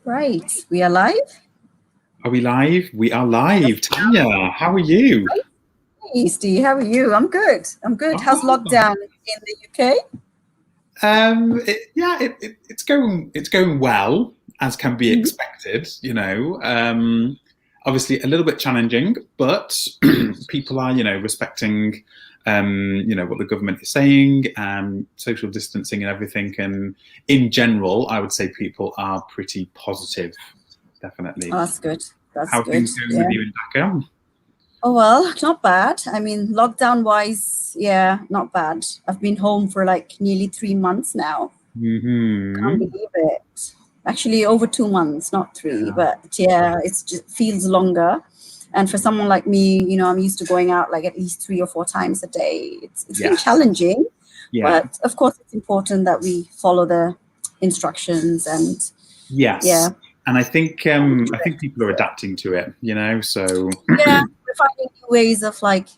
Right, we are live. Are we live? We are live. Tania, how are you? Hey, Steve, how are you? I'm good. I'm good. How's lockdown in the UK? It's going well, as can be Mhm. expected. Obviously a little bit challenging, but people are, respecting, what the government is saying, social distancing and everything. And in general, I would say people are pretty positive, Oh, definitely. that's good. That's How are good. things going Yeah. with you in Dhaka? Oh, well, not bad. I mean, lockdown wise, yeah, not bad. I've been home for like nearly 3 months now. Can't Hmm. believe it. Actually, over 2 months, not three, but yeah, it's just feels longer. And for someone like me, I'm used to going out like at least 3 or 4 times a day. It's been Yes. challenging, Yeah. but of course, it's important that we follow the instructions and Yes. yeah. And I think people are adapting to it, so Yeah, we're finding new ways of like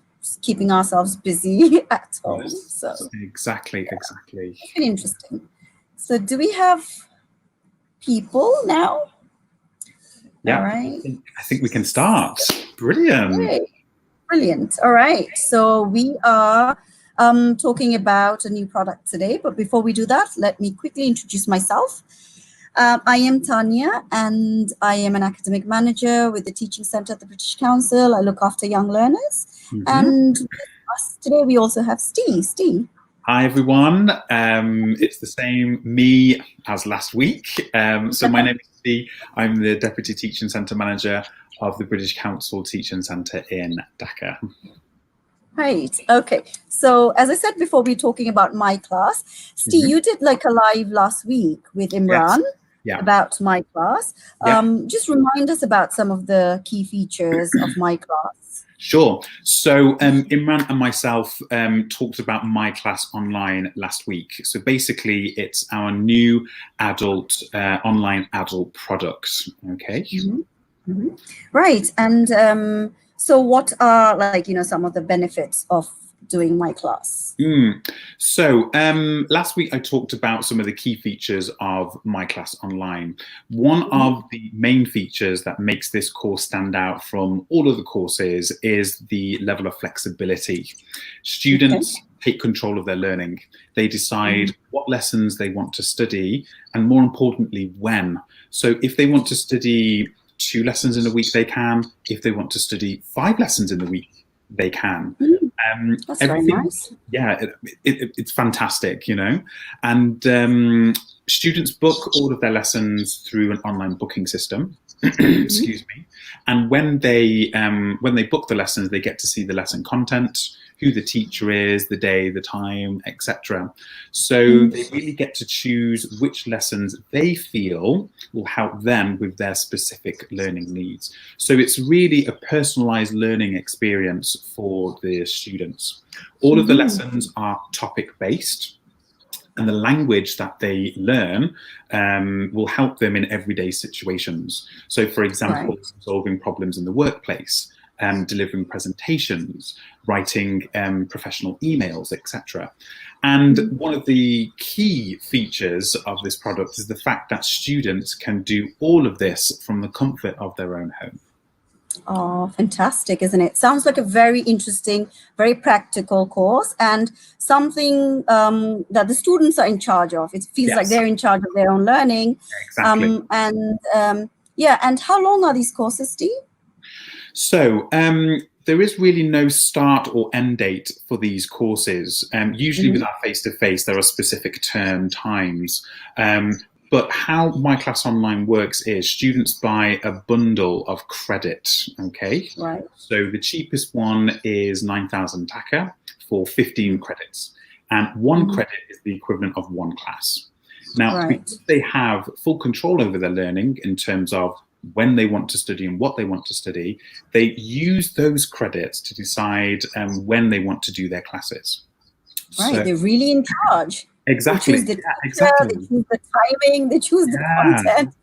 keeping ourselves busy at home. yes, So exactly. it's been interesting. So do we have people now? All Yeah, right. I think we can start. Brilliant. Great. Brilliant. All right. So we are talking about a new product today. But before we do that, let me quickly introduce myself. I am Tania, and I am an academic manager with the Teaching Centre at the British Council. I look after young learners. Mhm. And with us today, we also have Steve. Steve. Hi, everyone. It's the same me as last week. So my name is Steve. I'm the Deputy Teaching Centre Manager of the British Council Teaching Centre in Dhaka. Right. Okay. So as I said before, we're talking about my class. Steve, you did like a live last week with Yes. Imran Yeah. about my class. Yeah. Just remind us about some of the key features of my class. Sure. So Imran and myself talked about my class online last week. So basically, it's our new adult online adult product. Okay. Mm-hmm. Right. And so what are like, some of the benefits of doing my class? So last week I talked about some of the key features of my class online. One of the main features that makes this course stand out from all of the courses is the level of flexibility. Students take control of their learning. They decide what lessons they want to study, and more importantly, when. So if they want to study 2 lessons in a week, they can. If they want to study 5 lessons in the week, they can. That's very Everything, nice. yeah, it's fantastic, and students book all of their lessons through an online booking system. Excuse me. And when they book the lessons, they get to see the lesson content, who the teacher is, the day, the time, etc. So they really get to choose which lessons they feel will help them with their specific learning needs. So it's really a personalized learning experience for the students. All of the lessons are topic based, and the language that they learn will help them in everyday situations. So, for example, solving problems in the workplace, delivering presentations, writing professional emails, etc. And one of the key features of this product is the fact that students can do all of this from the comfort of their own home. Oh, fantastic, isn't it? Sounds like a very interesting, very practical course, and something that the students are in charge of. It feels like they're in charge of their own learning. Exactly. And how long are these courses, Steve? So there is really no start or end date for these courses. Usually with our face-to-face, there are specific term times. But how My Class Online works is students buy a bundle of credit, okay? Right. So the cheapest one is 9,000 taka for 15 credits. And one credit is the equivalent of one class. Now, because they have full control over their learning in terms of when they want to study and what they want to study, they use those credits to decide when they want to do their classes. Right, so, they're really in charge. Exactly. They choose the teacher, they choose the timing, they choose the content.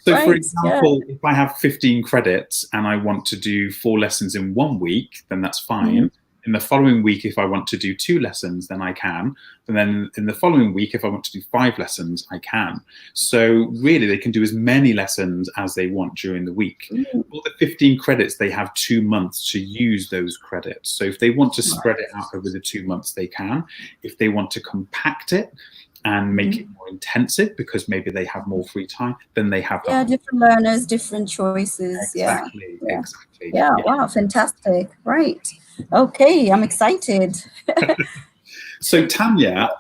So, for example, if I have 15 credits and I want to do 4 lessons in 1 week, then that's fine. In the following week, if I want to do 2 lessons, then I can. And then in the following week, if I want to do 5 lessons, I can. So really, they can do as many lessons as they want during the week. For the 15 credits, they have 2 months to use those credits. So if they want to spread it out over the 2 months, they can. If they want to compact it and make it more intensive because maybe they have more free time, then they have that. Different learners, different choices. Exactly. Yeah, wow, fantastic. Right. Okay, I'm excited. So Tania,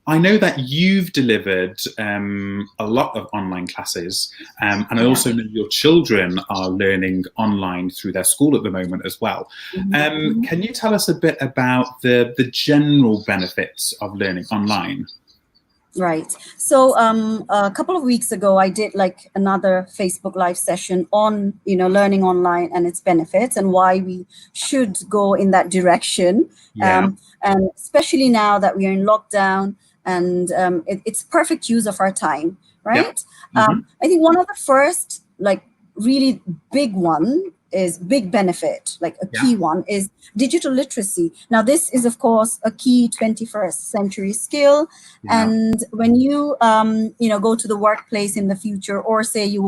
I know that you've delivered a lot of online classes, and I also know your children are learning online through their school at the moment as well. Can you tell us a bit about the general benefits of learning online? Right. So a couple of weeks ago, I did like another Facebook Live session on, learning online and its benefits and why we should go in that direction. And especially now that we are in lockdown, and it's perfect use of our time, right? I think one of the first, like, really big benefit, like a key one, is digital literacy. Now, this is, of course, a key 21st century skill. And when you, go to the workplace in the future, or say you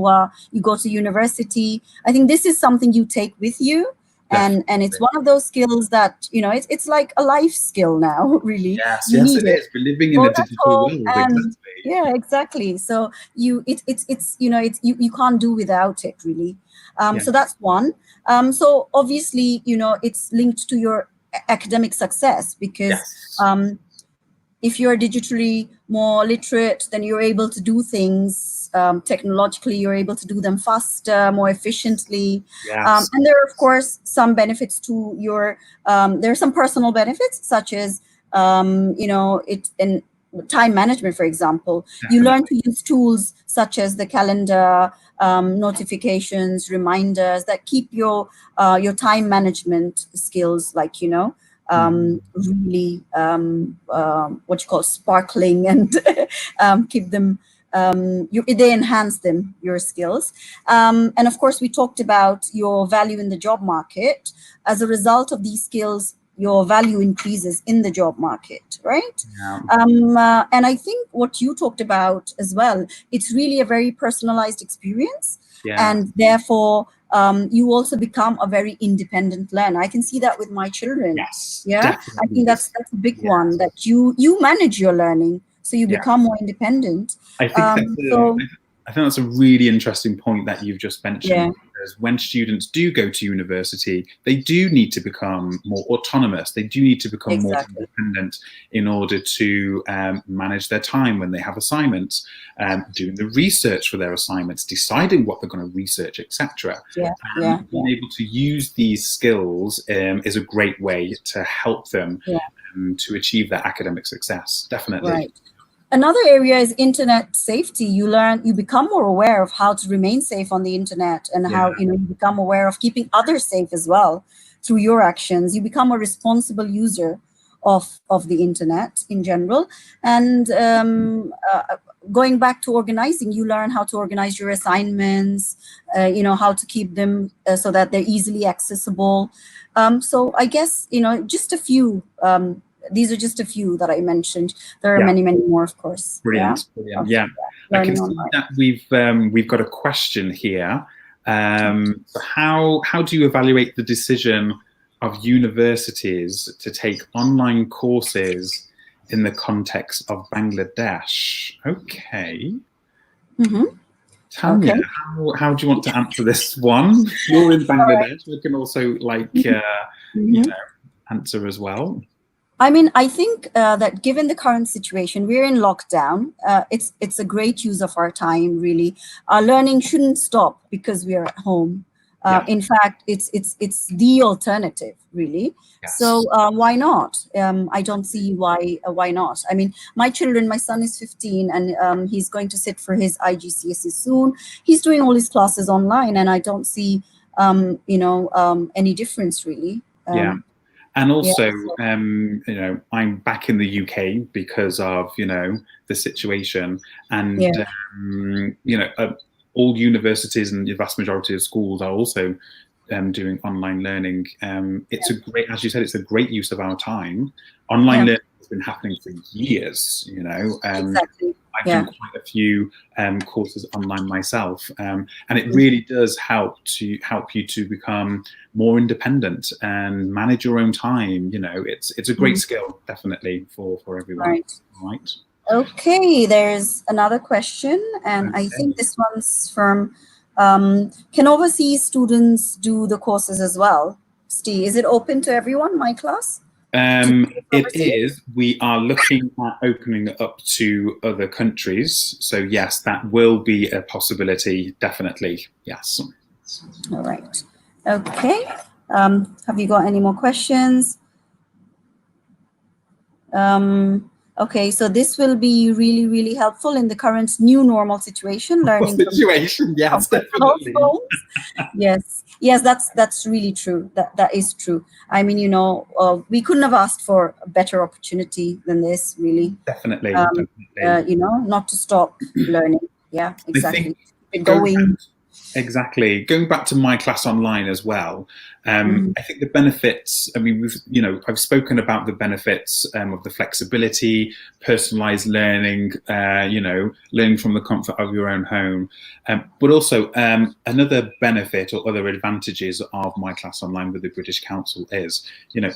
go to university, I think this is something you take with you. And it's one of those skills that, it's like a life skill now, really. Yes, it is. We're living in a digital world. Yeah, exactly. So you can't do without it, really. So that's one. So obviously, it's linked to your academic success, because if you're digitally more literate, then you're able to do things technologically, you're able to do them faster, more efficiently. And there are, of course, some benefits to your, there are some personal benefits, such as, in time management, for example. You learn to use tools such as the calendar, notifications, reminders that keep your time management skills, like, really what you call sparkling, and keep them, they enhance them, your skills. And of course, we talked about your value in the job market. As a result of these skills, your value increases in the job market, right? And I think what you talked about as well, it's really a very personalized experience. And therefore, you also become a very independent learner. I can see that with my children. I think that's a big one, that you manage your learning, so you become more independent. I think that's a really interesting point that you've just mentioned. Because when students do go to university, they do need to become more autonomous. They do need to become more independent in order to manage their time when they have assignments, doing the research for their assignments, deciding what they're going to research, etc. Being able to use these skills is a great way to help them to achieve their academic success. Definitely. Another area is internet safety. You become more aware of how to remain safe on the internet, and how you become aware of keeping others safe as well through your actions. You become a responsible user of the internet in general. And going back to organizing, you learn how to organize your assignments, how to keep them so that they're easily accessible. So I guess, just a few. These are just a few that I mentioned. There are many, many more, of course. Brilliant. I can see that we've got a question here. So how do you evaluate the decision of universities to take online courses in the context of Bangladesh? Okay. Tania, how do you want to answer this one? You're in Bangladesh. We can also answer as well. I mean, I think that given the current situation, we're in lockdown. It's a great use of our time, really. Our learning shouldn't stop because we are at home. In fact, it's the alternative, really. So why not? I don't see why not. I mean, my son is 15, and he's going to sit for his IGCSE soon. He's doing all his classes online, and I don't see any difference, really. And also, I'm back in the UK because of, the situation. And, all universities and the vast majority of schools are also doing online learning. It's a great, as you said, it's a great use of our time. Online learning has been happening for years, you know. Exactly. I've done quite a few courses online myself, and it really does help you to become more independent and manage your own time. You know, it's a great skill, definitely, for everyone. Right. Okay, there's another question, and I think this one's from, can overseas students do the courses as well? Steve, is it open to everyone, my class? It is. We are looking at opening it up to other countries. So yes, that will be a possibility, definitely. Yes. All right. Okay. Have you got any more questions? Okay, so this will be really, really helpful in the current new normal situation. Learning situation, yes, definitely. Yes, that's really true. That is true. I mean, you know, we couldn't have asked for a better opportunity than this, really. Definitely. You know, not to stop learning. Yeah, exactly. Exactly. Going back to my class online as well, I think the benefits, I mean, I've spoken about the benefits of the flexibility, personalized learning, learning from the comfort of your own home. But also another benefit or other advantages of my class online with the British Council is,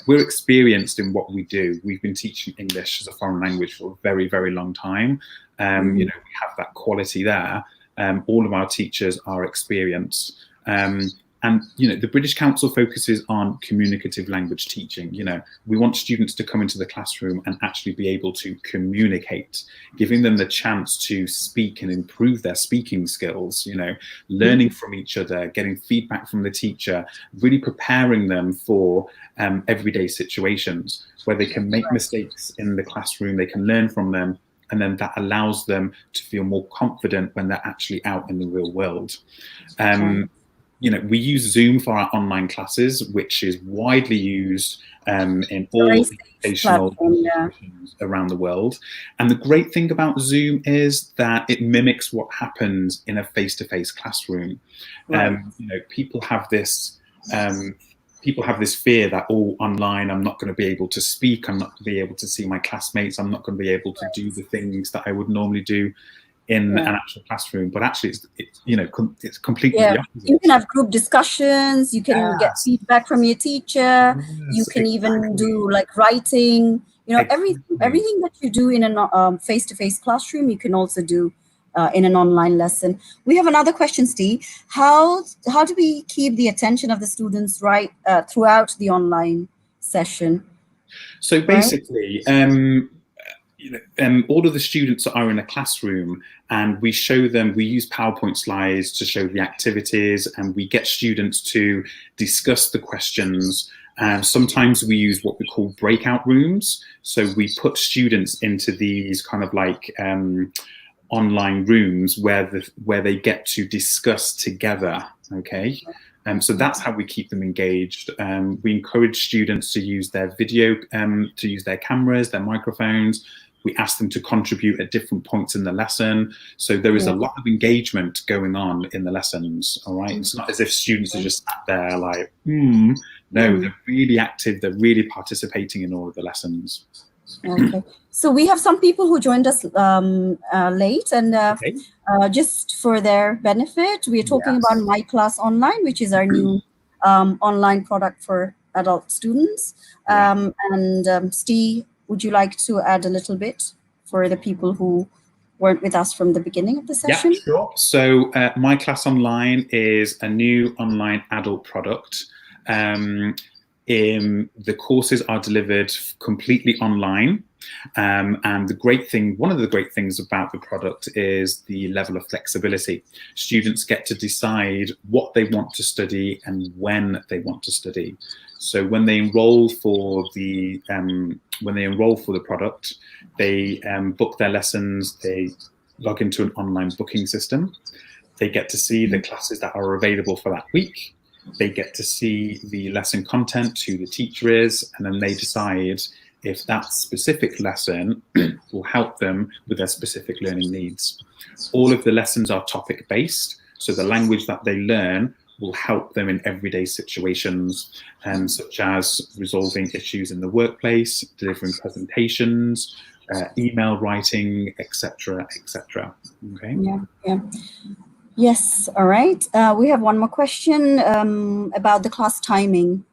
we're experienced in what we do. We've been teaching English as a foreign language for a very, very long time. We have that quality there. All of our teachers are experienced. And, the British Council focuses on communicative language teaching. We want students to come into the classroom and actually be able to communicate, giving them the chance to speak and improve their speaking skills, learning from each other, getting feedback from the teacher, really preparing them for everyday situations where they can make mistakes in the classroom, they can learn from them, and then that allows them to feel more confident when they're actually out in the real world. We use Zoom for our online classes, which is widely used in all educational institutions around the world. And the great thing about Zoom is that it mimics what happens in a face-to-face classroom. People have this fear that, online, I'm not going to be able to speak, I'm not going to be able to see my classmates, I'm not going to be able to do the things that I would normally do in an actual classroom. But actually, it's completely the opposite. You can have group discussions, you can get feedback from your teacher, you can even do like writing, everything that you do in a face-to-face classroom, you can also do in an online lesson. We have another question, Steve. How do we keep the attention of the students throughout the online session? So basically, all of the students are in a classroom, and we use PowerPoint slides to show the activities, and we get students to discuss the questions. Sometimes we use what we call breakout rooms. So we put students into these kind of like online rooms where they get to discuss together. Okay. So that's how we keep them engaged. We encourage students to use their video, to use their cameras, their microphones. We ask them to contribute at different points in the lesson. So there is a lot of engagement going on in the lessons. All right. It's not as if students are just sat there like, no, they're really active. They're really participating in all of the lessons. Okay. So we have some people who joined us late, and just for their benefit, we are talking about My Class Online, which is our new online product for adult students. And Steve, would you like to add a little bit for the people who weren't with us from the beginning of the session? Yeah, sure. So My Class Online is a new online adult product. The courses are delivered completely online. And one of the great things about the product is the level of flexibility. Students get to decide what they want to study and when they want to study. So when they enroll for the product, they book their lessons. They log into an online booking system. They get to see the classes that are available for that week. They get to see the lesson content, who the teacher is, and then they decide if that specific lesson will help them with their specific learning needs. All of the lessons are topic-based, so the language that they learn will help them in everyday situations, such as resolving issues in the workplace, delivering presentations, email writing, etc., etc. Okay. Yeah. Yes. All right. We have one more question about the class timing.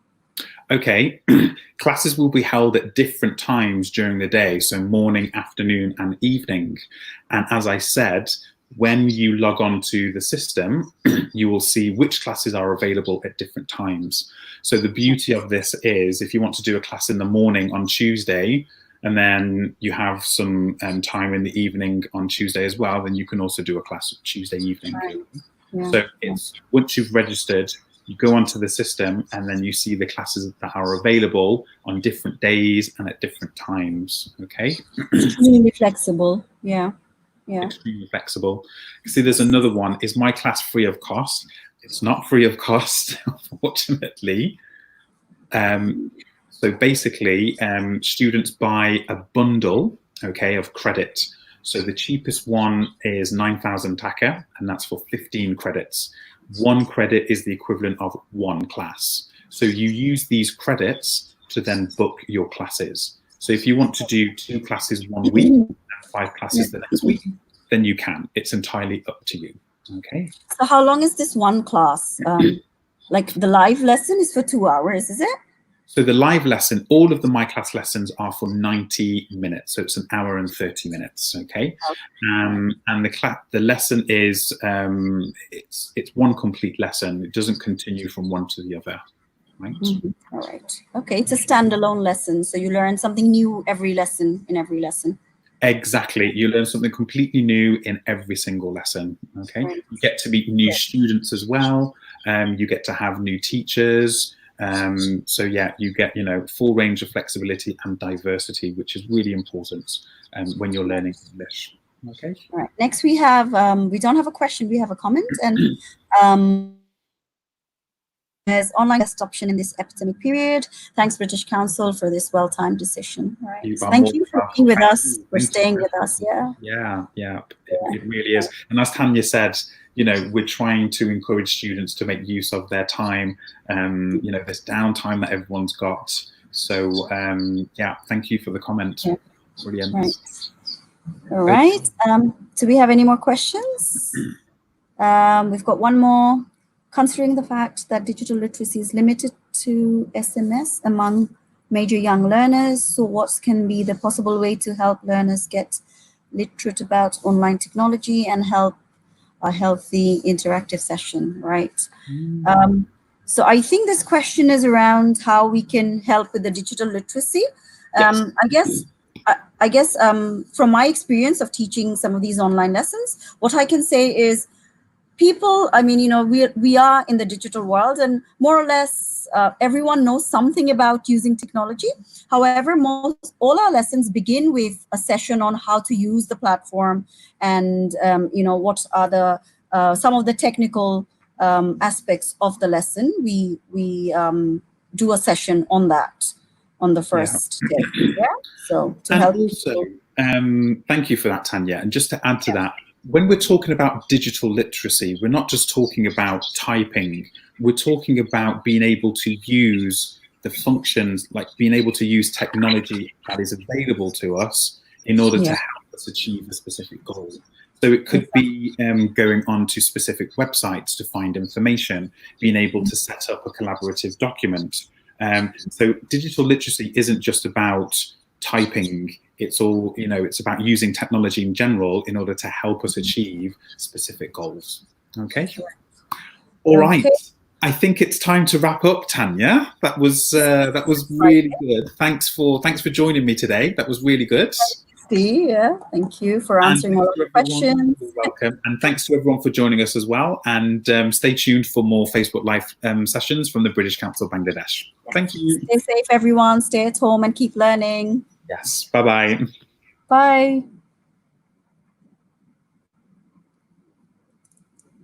Okay. Classes will be held at different times during the day, so morning, afternoon, and evening. And as I said, when you log on to the system, you will see which classes are available at different times. So the beauty of this is, if you want to do a class in the morning on Tuesday, and then you have some time in the evening on Tuesday as well, then you can also do a class Tuesday evening. Right. Yeah. So it's, once you've registered, you go onto the system and then you see the classes that are available on different days and at different times. Okay. Extremely flexible. Yeah. Yeah. Extremely flexible. See, there's another one. Is my class free of cost? It's not free of cost, unfortunately. So basically, students buy a bundle, okay, of credit. So the cheapest one is 9,000 taka, and that's for 15 credits. One credit is the equivalent of one class. So you use these credits to then book your classes. So if you want to do 2 classes one week and 5 classes the next week, then you can. It's entirely up to you. Okay. So how long is this one class? Like the live lesson is for 2 hours, is it? So the live lesson, all of the My Class lessons are for 90 minutes. So it's an hour and 30 minutes, okay? And the lesson is, it's one complete lesson. It doesn't continue from one to the other, right? All right. Okay, it's a standalone lesson. So you learn something new every lesson, in every lesson. Exactly. You learn something completely new in every single lesson, okay? Right. You get to meet new students as well. You get to have new teachers. So yeah, you get, full range of flexibility and diversity, which is really important when you're learning English. Okay. All right. Next we have, we don't have a question, we have a comment, and there's online test option in this epidemic period. Thanks, British Council, for this well-timed decision. All right. Thank you for being with us, for staying with us. Yeah. It really is. And as Tania said, we're trying to encourage students to make use of their time, this downtime that everyone's got. So, yeah, thank you for the comment. Yeah. Brilliant. Right. All right. Do we have any more questions? We've got one more. Considering the fact that digital literacy is limited to SMS among major young learners, so what can be the possible way to help learners get literate about online technology and help a healthy interactive session, right? So I think this question is around how we can help with the digital literacy. Yes. I guess from my experience of teaching some of these online lessons, what I can say is people, we are in the digital world, and more or less everyone knows something about using technology. However, all our lessons begin with a session on how to use the platform and, what are the some of the technical aspects of the lesson. We do a session on that on the first day. Yeah. So to help also, thank you for that, Tania. And just to add to that, when we're talking about digital literacy, we're not just talking about typing. We're talking about being able to use the functions, like being able to use technology that is available to us in order to help us achieve a specific goal. So it could be going on to specific websites to find information, being able to set up a collaborative document. So digital literacy isn't just about typing. It's all, it's about using technology in general in order to help us achieve specific goals. Okay. All right. I think it's time to wrap up, Tania. That was really good. Thanks for joining me today. That was really good. Yeah, thank you for answering all the questions. You're welcome. And thanks to everyone for joining us as well. And stay tuned for more Facebook Live sessions from the British Council Bangladesh. Thank you. Stay safe, everyone. Stay at home and keep learning. Yes. Bye-bye. Bye.